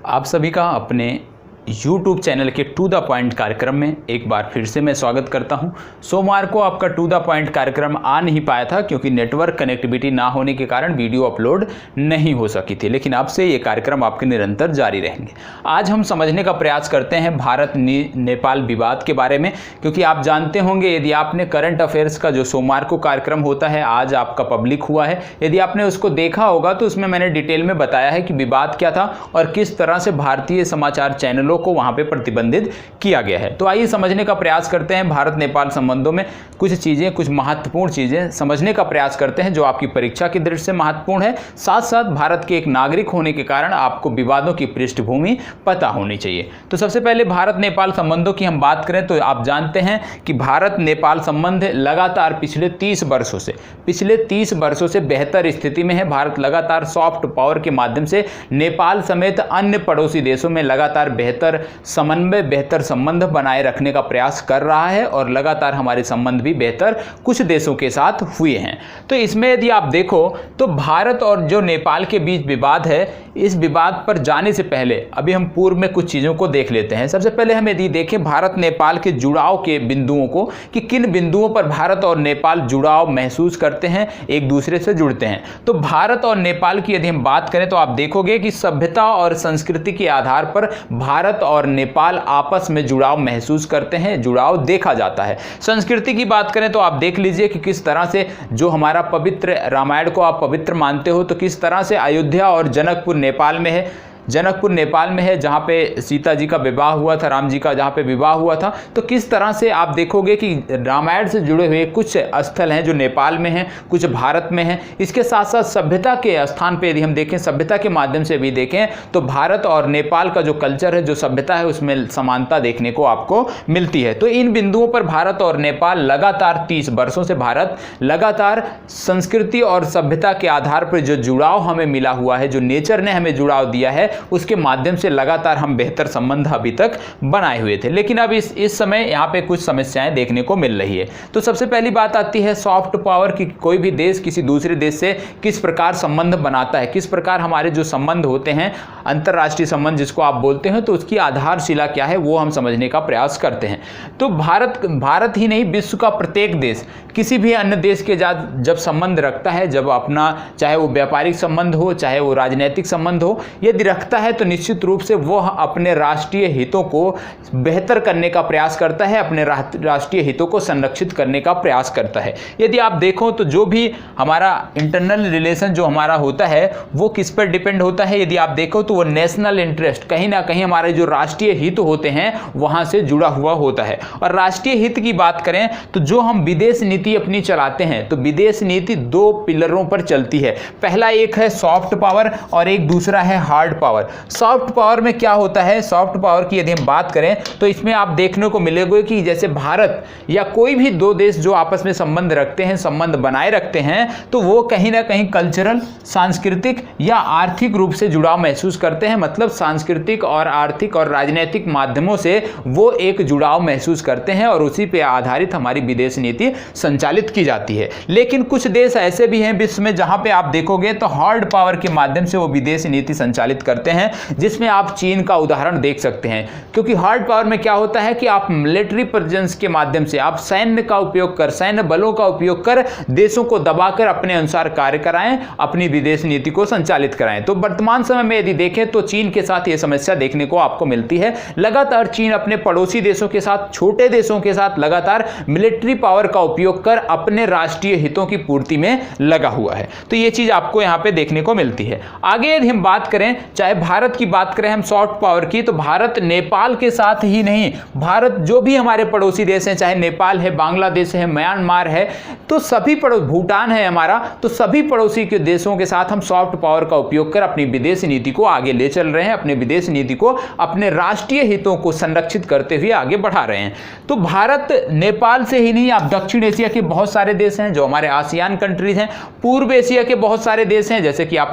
आप सभी का अपने YouTube चैनल के टू द पॉइंट कार्यक्रम में एक बार फिर से मैं स्वागत करता हूं। सोमवार को आपका टू द पॉइंट कार्यक्रम आ नहीं पाया था क्योंकि नेटवर्क कनेक्टिविटी ना होने के कारण वीडियो अपलोड नहीं हो सकी थी, लेकिन अब से ये कार्यक्रम आपके निरंतर जारी रहेंगे। आज हम समझने का प्रयास करते हैं भारत नेपाल विवाद के बारे में, क्योंकि आप जानते होंगे यदि आपने करंट अफेयर्स का जो सोमवार को कार्यक्रम होता है आज आपका पब्लिक हुआ है, यदि आपने उसको देखा होगा तो उसमें मैंने डिटेल में बताया है कि विवाद क्या था और किस तरह से भारतीय समाचार चैनलों को वहां पे प्रतिबंधित किया गया है। तो आइए समझने का प्रयास करते हैं भारत नेपाल संबंधों में कुछ चीजें, कुछ महत्वपूर्ण चीजें समझने का प्रयास करते हैं जो आपकी परीक्षा की दृष्टि से महत्वपूर्ण है। साथ साथ भारत के एक नागरिक होने के कारण आपको विवादों की पृष्ठभूमि पता होनी चाहिए। तो सबसे पहले भारत नेपाल संबंधों की हम बात करें तो आप जानते हैं कि भारत नेपाल संबंध लगातार पिछले 30 वर्षों से बेहतर स्थिति में है। भारत लगातार सॉफ्ट पावर के माध्यम से नेपाल समेत अन्य पड़ोसी देशों में लगातार बेहतर समन्वय, बेहतर संबंध बनाए रखने का प्रयास कर रहा है और लगातार हमारे संबंध भी बेहतर कुछ देशों के साथ हुए हैं। तो इसमें यदि आप देखो तो भारत और जो नेपाल के बीच विवाद है, इस विवाद पर जाने से पहले अभी हम पूर्व में कुछ चीजों को देख लेते हैं। सबसे पहले हम यदि देखें भारत नेपाल के जुड़ाव के बिंदुओं को कि किन बिंदुओं पर भारत और नेपाल जुड़ाव महसूस करते हैं, एक दूसरे से जुड़ते हैं। तो भारत और नेपाल की यदि हम बात करें तो आप देखोगे कि सभ्यता और संस्कृति के आधार पर भारत और नेपाल आपस में जुड़ाव महसूस करते हैं, जुड़ाव देखा जाता है। संस्कृति की बात करें तो आप देख लीजिए कि किस तरह से जो हमारा पवित्र रामायण को आप पवित्र मानते हो, तो किस तरह से अयोध्या और जनकपुर नेपाल में है, जहाँ पे सीता जी का विवाह हुआ था, राम जी का जहाँ पे विवाह हुआ था। तो किस तरह से आप देखोगे कि रामायण से जुड़े हुए कुछ स्थल हैं जो नेपाल में हैं, कुछ भारत में हैं। इसके साथ साथ सभ्यता के स्थान पे यदि हम देखें, सभ्यता के माध्यम से भी देखें तो भारत और नेपाल का जो कल्चर है, जो सभ्यता है, उसमें समानता देखने को आपको मिलती है। तो इन बिंदुओं पर भारत और नेपाल लगातार 30 वर्षों से भारत लगातार संस्कृति और सभ्यता के आधार पर जो जुड़ाव हमें मिला हुआ है, जो नेचर ने हमें जुड़ाव दिया है, उसके माध्यम से लगातार हम बेहतर संबंध अभी तक बनाए हुए थे। लेकिन अब इस समय यहाँ पे कुछ समस्याएं देखने को मिल रही है। तो सबसे पहली बात आती है सॉफ्ट पावर की। कोई भी देश किसी दूसरे देश से किस प्रकार संबंध बनाता है, किस प्रकार हमारे जो संबंध होते हैं, अंतरराष्ट्रीय संबंध जिसको आप बोलते हैं, तो उसकी आधारशिला क्या है वो हम समझने का प्रयास करते हैं। तो भारत ही नहीं, विश्व का प्रत्येक देश किसी भी अन्य देश के जब संबंध रखता है, जब अपना चाहे वो व्यापारिक संबंध हो, चाहे वो राजनीतिक संबंध हो, यदि रखता है तो निश्चित रूप से वह अपने राष्ट्रीय हितों को बेहतर करने का प्रयास करता है, अपने राष्ट्रीय हितों को संरक्षित करने का प्रयास करता है। यदि आप देखो तो जो भी हमारा इंटरनल रिलेशन जो हमारा होता है वो किस पर डिपेंड होता है, यदि आप देखो तो वो नेशनल इंटरेस्ट, कहीं ना कहीं हमारे जो राष्ट्रीय हित होते हैं वहां से जुड़ा हुआ होता है। और राष्ट्रीय हित की बात करें तो जो हम विदेश नीति अपनी चलाते हैं, तो विदेश नीति 2 पिलरों पर चलती है। पहला एक है सॉफ्ट पावर और एक दूसरा है हार्ड पावर। सॉफ्ट पावर में क्या होता है, सॉफ्ट पावर की यदि हम बात करें तो इसमें आप देखने को मिलेगा कि जैसे भारत या कोई भी 2 देश जो आपस में संबंध रखते हैं, संबंध बनाए रखते हैं, तो वो कहीं ना कहीं कल्चरल, सांस्कृतिक या आर्थिक रूप से जुड़ाव महसूस करते हैं। मतलब सांस्कृतिक और आर्थिक और राजनीतिक माध्यमों से वो एक जुड़ाव महसूस करते हैं और उसी पे आधारित हमारी विदेश नीति संचालित की जाती है। लेकिन कुछ देश ऐसे भी हैं विश्व में जहां पे आप देखोगे तो हार्ड पावर के माध्यम से वो विदेश नीति संचालित करते हैं, जिसमें आप चीन का उदाहरण देख सकते हैं। क्योंकि हार्ड पावर में क्या होता है कि आप मिलिट्री प्रेजेंस के माध्यम से, आप सैन्य का उपयोग कर, सैन्य बलों का उपयोग कर देशों को दबाकर अपने अनुसार कार्य कराएं, अपनी विदेश नीति को संचालित कराएं। तो वर्तमान समय में यदि देखें तो चीन के साथ यह समस्या देखने को आपको मिलती है। लगातार चीन अपने पड़ोसी देशों के साथ, छोटे देशों के साथ लगातार मिलिट्री पावर का उपयोग कर अपने राष्ट्रीय हितों की पूर्ति में लगा हुआ है। तो यह चीज आपको यहां पे देखने को मिलती है। आगे यदि हम बात करें, चाहे भारत की बात करें हम सॉफ्ट पावर की, तो भारत नेपाल के साथ ही नहीं, भारत जो भी हमारे पड़ोसी देश हैं, चाहे नेपाल है, बांग्लादेश है, म्यांमार है, तो सभी भूटान है हमारा, तो सभी पड़ोसी के देशों के साथ हम सॉफ्ट पावर का उपयोग कर अपनी विदेश नीति को आगे ले चल रहे हैं, अपने विदेश नीति को, अपने राष्ट्रीय हितों को संरक्षित करते हुए आगे बढ़ा रहे हैं। तो भारत नेपाल से ही नहीं, आप दक्षिण एशिया के बहुत सारे देश हैं जो हमारे आसियान कंट्रीज हैं, पूर्व एशिया के बहुत सारे देश हैं, जैसे कि आप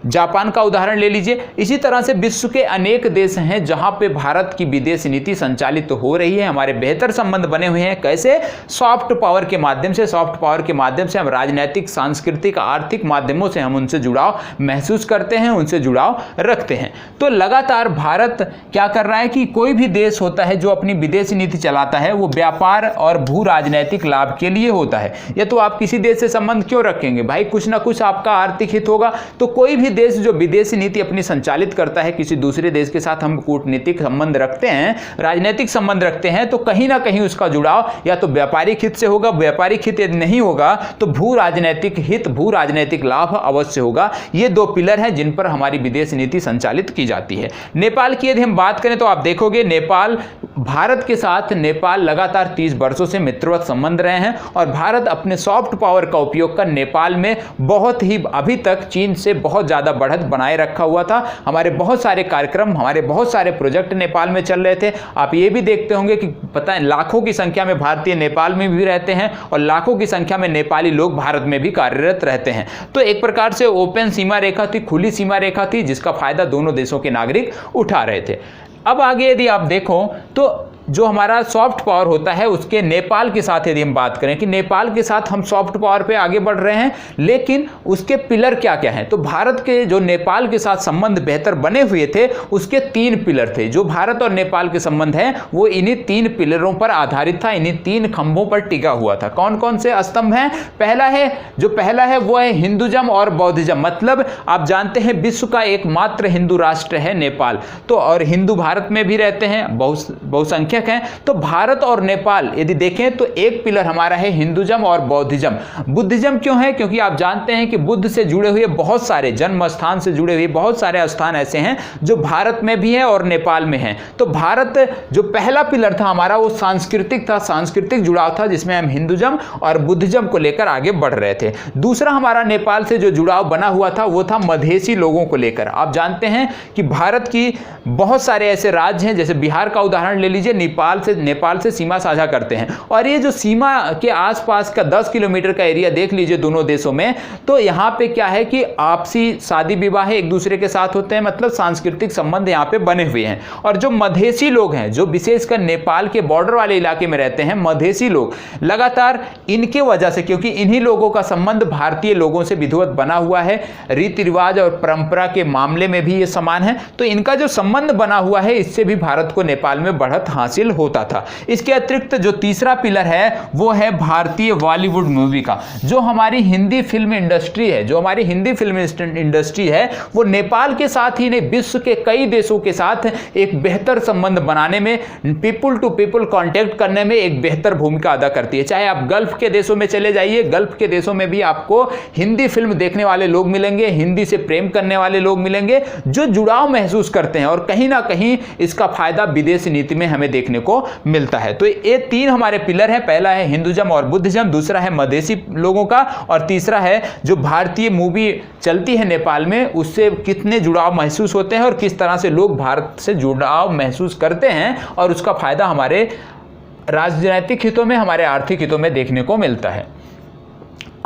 जापान का उदाहरण ले लीजिए। इसी तरह से विश्व के अनेक देश हैं जहां पे भारत की विदेश नीति संचालित हो रही है, हमारे बेहतर संबंध बने हुए हैं। कैसे? सॉफ्ट पावर के माध्यम से। सॉफ्ट पावर के माध्यम से हम राजनीतिक, सांस्कृतिक, आर्थिक माध्यमों से हम उनसे जुड़ाव महसूस करते हैं, उनसे से जुड़ाव रखते हैं। तो लगातार भारत क्या कर रहा है कि कोई भी देश होता है जो अपनी विदेशी नीति चलाता है वो व्यापार और भू राजनीतिक लाभ के लिए होता है। या तो आप किसी देश से संबंध क्यों रखेंगे भाई, कुछ ना कुछ आपका आर्थिक हित होगा। तो कोई भी देश जो विदेशी नीति अपनी संचालित करता है, किसी दूसरे देश के साथ हम कूटनीतिक संबंध रखते हैं, राजनीतिक संबंध रखते हैं, तो कहीं ना कहीं उसका जुड़ाव या तो व्यापारिक हित से होगा, व्यापारिक हित यदि नहीं होगा तो भू राजनीतिक हित, भू राजनीतिक लाभ अवश्य होगा। ये दो पिलर हैं जिन पर हमारी विदेश नीति संचालित की जाती है। नेपाल की यदि हम बात करें तो आप देखोगे नेपाल, भारत के साथ नेपाल लगातार 30 वर्षों से मित्रवत संबंध रहे हैं और भारत अपने सॉफ्ट पावर का उपयोग कर नेपाल में बहुत ही अभी तक चीन से बहुत ज्यादा बढ़त बनाए रखा हुआ था। हमारे बहुत सारे कार्यक्रम, हमारे बहुत सारे प्रोजेक्ट नेपाल में चल रहे थे। आप ये भी देखते होंगे कि पता है लाखों की संख्या में भारतीय नेपाल में भी रहते हैं और लाखों की संख्या में नेपाली लोग भारत में भी कार्यरत रहते हैं। तो एक प्रकार से ओपन सीमा रेखा थी, खुली सीमा रेखा थी, जिसका फायदा दोनों देशों के नागरिक उठा रहे थे। अब आगे यदि आप देखो तो जो हमारा सॉफ्ट पावर होता है उसके नेपाल के साथ यदि हम बात करें कि नेपाल के साथ हम सॉफ्ट पावर पे आगे बढ़ रहे हैं, लेकिन उसके पिलर क्या क्या हैं। तो भारत के जो नेपाल के साथ संबंध बेहतर बने हुए थे उसके 3 पिलर थे। जो भारत और नेपाल के संबंध है वो इन्हीं 3 पिलरों पर आधारित था, इन्हीं 3 खंभों पर टिका हुआ था। कौन कौन से स्तंभ हैं? पहला है वो है हिंदुज्म और बौद्धिज्म। मतलब आप जानते हैं विश्व का एकमात्र हिंदू राष्ट्र है नेपाल, तो और हिंदू भारत में भी रहते हैं, बहुसंख्यक हैं। तो भारत और नेपाल यदि देखें तो एक पिलर हमारा है हिंदुज्म और बौद्धिज्म। बुद्धिज्म क्यों है? क्योंकि आप जानते हैं कि बुद्ध से जुड़े हुए बहुत सारे जन्म स्थान से जुड़े हुए बहुत सारे स्थान ऐसे हैं जो भारत में भी हैं और नेपाल में हैं। तो भारत जो पहला पिलर था हमारा वो सांस्कृतिक था, सांस्कृतिक जुड़ाव था, जिसमें हम हिंदुज्म और बुद्धिज्म को लेकर आगे बढ़ रहे थे। दूसरा हमारा नेपाल से जो जुड़ाव बना हुआ था वो था मधेसी लोगों को लेकर। आप जानते हैं कि भारत की बहुत सारे ऐसे राज्य हैं, जैसे बिहार का उदाहरण ले लीजिए, नेपाल से सीमा साझा करते हैं और ये जो सीमा के आसपास का 10 किलोमीटर का एरिया देख लीजिए दोनों देशों में, तो यहाँ पे क्या है कि आपसी शादी विवाह एक दूसरे के साथ होते हैं, मतलब सांस्कृतिक संबंध यहाँ पे बने हुए हैं। और जो मधेसी लोग हैं, जो विशेषकर नेपाल के बॉर्डर वाले इलाके में रहते हैं मधेसी लोग, लगातार इनके वजह से, क्योंकि इन्हीं लोगों का संबंध भारतीय लोगों से विधिवत बना हुआ है, रीति रिवाज और परंपरा के मामले में भी ये समान है, तो इनका जो संबंध बना हुआ है इससे भी भारत को नेपाल में बढ़त हासिल होता था। इसके अतिरिक्त जो तीसरा पिलर है वो है भारतीय बॉलीवुड मूवी का। जो हमारी हिंदी फिल्म इंडस्ट्री है, वो नेपाल के साथ ही नहीं विश्व के कई देशों के साथ एक बेहतर संबंध बनाने में, पीपल टू पीपल कांटेक्ट करने में एक बेहतर भूमिका अदा करती है। चाहे आप गल्फ के देशों में चले जाइए, गल्फ के देशों में भी आपको हिंदी फिल्म देखने वाले लोग मिलेंगे, हिंदी से प्रेम करने वाले लोग मिलेंगे जो जुड़ाव महसूस करते हैं और कहीं ना कहीं इसका फायदा विदेशी नीति में हमें देखने को मिलता है। तो ये 3 हमारे पिलर हैं। पहला है हिंदुज्म और बुद्धिज्म, दूसरा है मधेसी लोगों का और तीसरा है जो भारतीय मूवी चलती है नेपाल में उससे कितने जुड़ाव महसूस होते हैं और किस तरह से लोग भारत से जुड़ाव महसूस करते हैं और उसका फायदा हमारे राजनीतिक हितों में, हमारे आर्थिक हितों में देखने को मिलता है।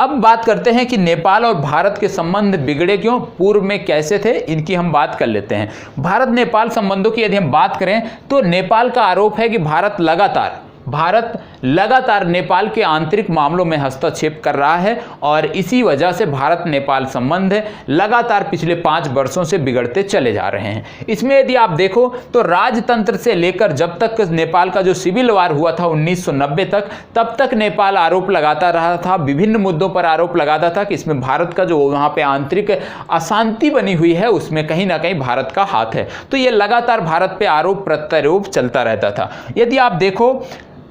अब बात करते हैं कि नेपाल और भारत के संबंध बिगड़े क्यों, पूर्व में कैसे थे, इनकी हम बात कर लेते हैं। भारत नेपाल संबंधों की यदि हम बात करें तो नेपाल का आरोप है कि भारत लगातार नेपाल के आंतरिक मामलों में हस्तक्षेप कर रहा है और इसी वजह से भारत नेपाल संबंध लगातार पिछले 5 वर्षों से बिगड़ते चले जा रहे हैं। इसमें यदि आप देखो तो राजतंत्र से लेकर जब तक नेपाल का जो सिविल वार हुआ था 1990 तक, तब तक नेपाल आरोप लगाता रहा था, विभिन्न मुद्दों पर आरोप लगाता था कि इसमें भारत का जो वहाँ पे आंतरिक अशांति बनी हुई है उसमें कहीं ना कहीं भारत का हाथ है। तो ये लगातार भारत पे आरोप प्रत्यारोप चलता रहता था। यदि आप देखो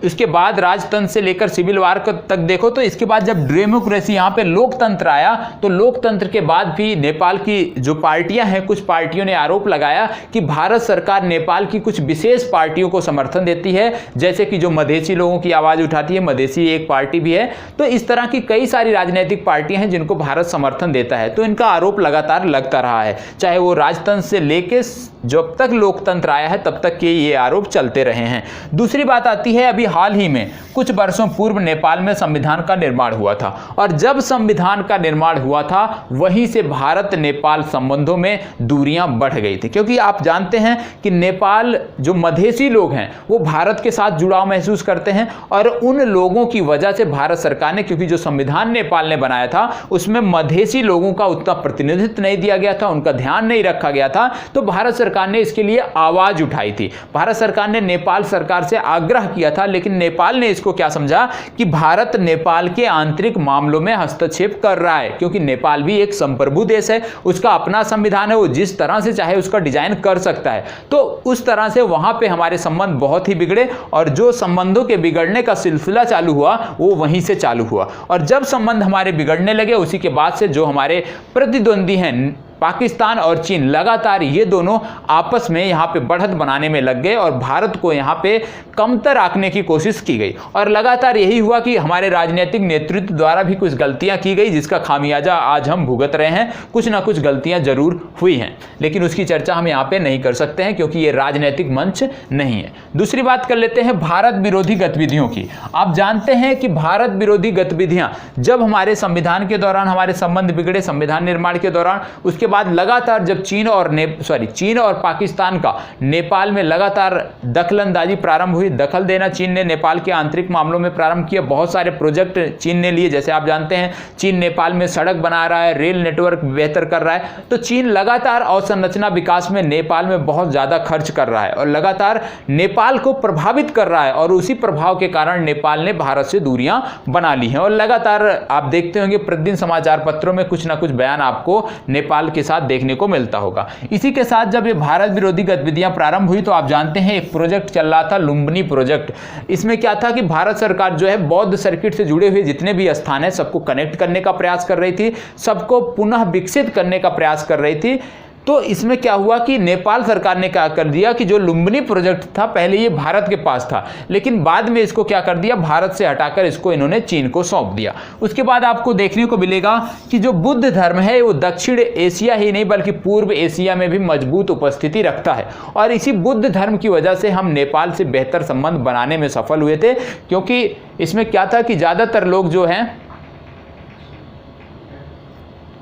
इसके बाद राजतंत्र से लेकर सिविल वार तक देखो तो इसके बाद जब डेमोक्रेसी यहाँ पे लोकतंत्र आया तो लोकतंत्र के बाद भी नेपाल की जो पार्टियां हैं, कुछ पार्टियों ने आरोप लगाया कि भारत सरकार नेपाल की कुछ विशेष पार्टियों को समर्थन देती है, जैसे कि जो मधेसी लोगों की आवाज़ उठाती है, मधेसी एक पार्टी भी है। तो इस तरह की कई सारी राजनीतिक पार्टियां हैं जिनको भारत समर्थन देता है, तो इनका आरोप लगातार लगता रहा है, चाहे वो राजतंत्र से लेके जब तक लोकतंत्र आया है तब तक के ये आरोप चलते रहे हैं। दूसरी बात आती है, अभी हाल ही में कुछ वर्षों पूर्व नेपाल में संविधान का निर्माण हुआ था, और जब संविधान का निर्माण हुआ था वहीं से भारत नेपाल संबंधों में दूरियां बढ़ गई थी। क्योंकि आप जानते हैं कि नेपाल जो मधेसी लोग हैं वो भारत के साथ जुड़ाव महसूस करते हैं, और उन लोगों की वजह से भारत सरकार ने, क्योंकि जो संविधान नेपाल ने बनाया था उसमें मधेसी लोगों का उतना प्रतिनिधित्व नहीं दिया गया था, उनका ध्यान नहीं रखा गया था, तो भारत सरकार ने इसके लिए आवाज उठाई थी। भारत सरकार ने नेपाल सरकार से आग्रह किया था, लेकिन नेपाल ने इसको क्या समझा कि भारत नेपाल के आंतरिक मामलों में हस्तक्षेप कर रहा है, क्योंकि नेपाल भी एक संप्रभु देश है, उसका अपना संविधान है, वो जिस तरह से चाहे उसका डिजाइन कर सकता है। तो उस तरह से वहां पे हमारे संबंध बहुत ही बिगड़े, और जो संबंधों के बिगड़ने का सिलसिला चालू हुआ वो वहीं से चालू हुआ। और जब संबंध हमारे बिगड़ने लगे उसी के बाद से जो हमारे प्रतिद्वंदी हैं पाकिस्तान और चीन, लगातार ये दोनों आपस में यहाँ पे बढ़त बनाने में लग गए और भारत को यहाँ पे कमतर आंकने की कोशिश की गई। और लगातार यही हुआ कि हमारे राजनीतिक नेतृत्व द्वारा भी कुछ गलतियां की गई, जिसका खामियाजा आज हम भुगत रहे हैं। कुछ ना कुछ गलतियां जरूर हुई हैं, लेकिन उसकी चर्चा हम यहाँ पे नहीं कर सकते हैं क्योंकि ये राजनीतिक मंच नहीं है। दूसरी बात कर लेते हैं भारत विरोधी गतिविधियों की। आप जानते हैं कि भारत विरोधी गतिविधियां जब हमारे संविधान के दौरान हमारे संबंध बिगड़े, संविधान निर्माण के दौरान, उसके बाद लगातार जब चीन और पाकिस्तान का नेपाल में लगातार दखलंदाजी प्रारंभ हुई, दखल देना चीन ने नेपाल के आंतरिक मामलों में प्रारंभ किया। बहुत सारे प्रोजेक्ट चीन ने लिए, जैसे आप जानते हैं चीन नेपाल में सड़क बना रहा है, रेल नेटवर्क बेहतर कर रहा है। तो चीन लगातार अवसंरचना विकास में नेपाल में बहुत ज्यादा खर्च कर रहा है और लगातार नेपाल को प्रभावित कर रहा है, और उसी प्रभाव के कारण नेपाल ने भारत से दूरियां बना ली हैं। और लगातार आप देखते होंगे प्रतिदिन समाचार पत्रों में कुछ ना कुछ बयान आपको नेपाल के साथ देखने को मिलता होगा। इसी के साथ जब ये भारत विरोधी गतिविधियां प्रारंभ हुई तो आप जानते हैं एक प्रोजेक्ट चल रहा था, लुम्बिनी प्रोजेक्ट। इसमें क्या था कि भारत सरकार जो है बौद्ध सर्किट से जुड़े हुए जितने भी स्थान है सबको कनेक्ट करने का प्रयास कर रही थी, सबको पुनः विकसित करने का प्रयास कर रही थी। तो इसमें क्या हुआ कि नेपाल सरकार ने क्या कर दिया कि जो लुम्बिनी प्रोजेक्ट था पहले ये भारत के पास था, लेकिन बाद में इसको क्या कर दिया, भारत से हटाकर इसको इन्होंने चीन को सौंप दिया। उसके बाद आपको देखने को मिलेगा कि जो बुद्ध धर्म है वो दक्षिण एशिया ही नहीं बल्कि पूर्व एशिया में भी मजबूत उपस्थिति रखता है, और इसी बुद्ध धर्म की वजह से हम नेपाल से बेहतर संबंध बनाने में सफल हुए थे। क्योंकि इसमें क्या था कि ज्यादातर लोग जो हैं,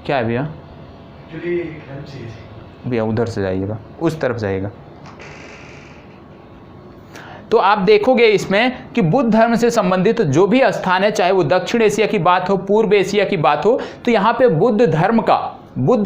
क्या है भैया उधर से जाइएगा, उस तरफ जाइएगा, तो आप देखोगे इसमें कि बुद्ध धर्म से संबंधित जो भी स्थान है, चाहे वो दक्षिण एशिया की बात हो, पूर्व एशिया की बात हो, तो यहाँ पे बुद्ध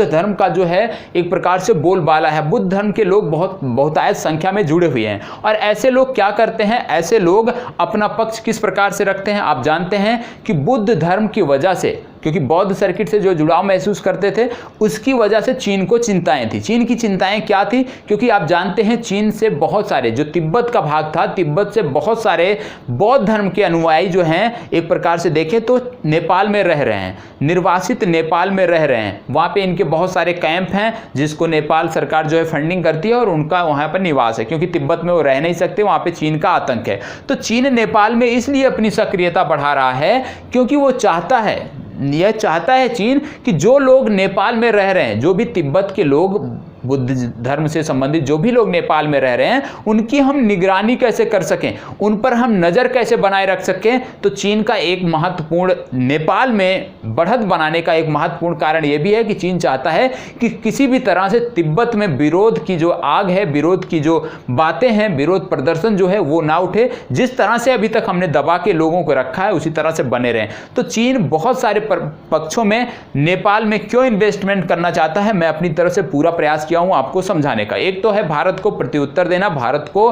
धर्म का जो है एक प्रकार से बोलबाला है। बुद्ध धर्म के लोग बहुतायत संख्या में जुड़े हुए हैं, और ऐसे लोग क्या करते हैं, ऐसे लोग अपना पक्ष किस प्रकार से रखते हैं। आप जानते हैं कि बुद्ध धर्म की वजह से, क्योंकि बौद्ध सर्किट से जो जुड़ाव महसूस करते थे उसकी वजह से चीन को चिंताएं थी। चीन की चिंताएं क्या थी, क्योंकि आप जानते हैं चीन से बहुत सारे, जो तिब्बत का भाग था, तिब्बत से बहुत सारे बौद्ध धर्म के अनुयायी जो हैं एक प्रकार से देखें तो नेपाल में रह रहे हैं, निर्वासित नेपाल में रह रहे हैं। वहाँ पे इनके बहुत सारे कैंप हैं जिसको नेपाल सरकार जो है फंडिंग करती है, और उनका वहाँ पर निवास है, क्योंकि तिब्बत में वो रह नहीं सकते, वहाँ पे चीन का आतंक है। तो चीन नेपाल में इसलिए अपनी सक्रियता बढ़ा रहा है क्योंकि वो चाहता है चीन कि जो लोग नेपाल में रह रहे हैं, जो भी तिब्बत के लोग, बुद्ध धर्म से संबंधित जो भी लोग नेपाल में रह रहे हैं, उनकी हम निगरानी कैसे कर सकें, उन पर हम नज़र कैसे बनाए रख सकें। तो चीन का एक महत्वपूर्ण, नेपाल में बढ़त बनाने का एक महत्वपूर्ण कारण यह भी है कि चीन चाहता है कि किसी भी तरह से तिब्बत में विरोध की जो आग है, विरोध की जो बातें हैं, विरोध प्रदर्शन जो है वो ना उठे। जिस तरह से अभी तक हमने दबा के लोगों को रखा है उसी तरह से बने रहें। तो चीन बहुत सारे पक्षों में नेपाल में क्यों इन्वेस्टमेंट करना चाहता है, मैं अपनी तरफ से पूरा प्रयास किया हूं आपको समझाने का। एक तो है भारत को प्रत्युत्तर देना, भारत को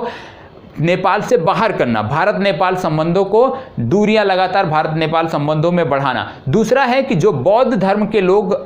नेपाल से बाहर करना, भारत नेपाल संबंधों को, दूरियां लगातार भारत नेपाल संबंधों में बढ़ाना। दूसरा है कि जो बौद्ध धर्म के लोग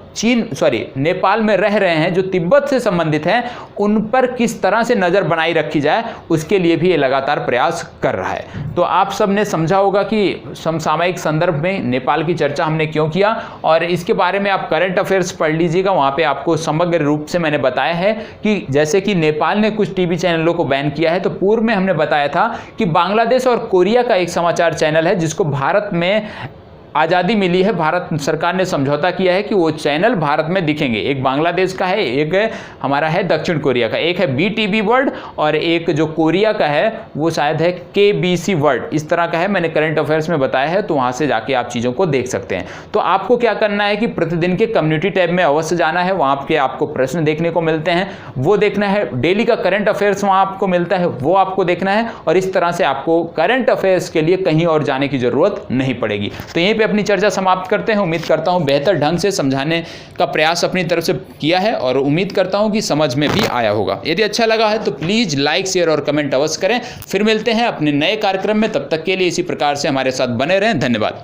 नेपाल में रह रहे हैं, जो तिब्बत से संबंधित हैं, उन पर किस तरह से नजर बनाई रखी जाए, उसके लिए भी ये लगातार प्रयास कर रहा है। तो आप सबने समझा होगा कि समसामयिक संदर्भ में नेपाल की चर्चा हमने क्यों किया, और इसके बारे में आप करंट अफेयर्स पढ़ लीजिएगा, वहां पे आपको समग्र रूप से मैंने बताया है कि जैसे कि नेपाल ने कुछ टीवी चैनलों को बैन किया है, तो पूर्व में हमने बताया था कि बांग्लादेश और कोरिया का एक समाचार चैनल है जिसको भारत में आज़ादी मिली है, भारत सरकार ने समझौता किया है कि वो चैनल भारत में दिखेंगे। एक बांग्लादेश का है, एक हमारा है दक्षिण कोरिया का, एक है BTV वर्ल्ड और एक जो कोरिया का है वो शायद है KBC वर्ल्ड, इस तरह का है। मैंने करंट अफेयर्स में बताया है, तो वहाँ से जाके आप चीज़ों को देख सकते हैं। तो आपको क्या करना है कि प्रतिदिन के कम्युनिटी टैब में अवश्य जाना है, वहाँ पे आपको प्रश्न देखने को मिलते हैं, वो देखना है। डेली का करंट अफेयर्स वहाँ आपको मिलता है, वो आपको देखना है। और इस तरह से आपको करंट अफेयर्स के लिए कहीं और जाने की जरूरत नहीं पड़ेगी। तो यहीं पे अपनी चर्चा समाप्त करते हैं। उम्मीद करता हूँ बेहतर ढंग से समझाने का प्रयास अपनी तरफ से किया है और उम्मीद करता हूँ कि समझ में भी आया होगा। यदि अच्छा लगा है तो प्लीज़ लाइक, शेयर और कमेंट अवश्य करें। फिर मिलते हैं अपने नए कार्यक्रम में, तब तक के लिए इसी प्रकार से हमारे साथ बने रहें। धन्यवाद।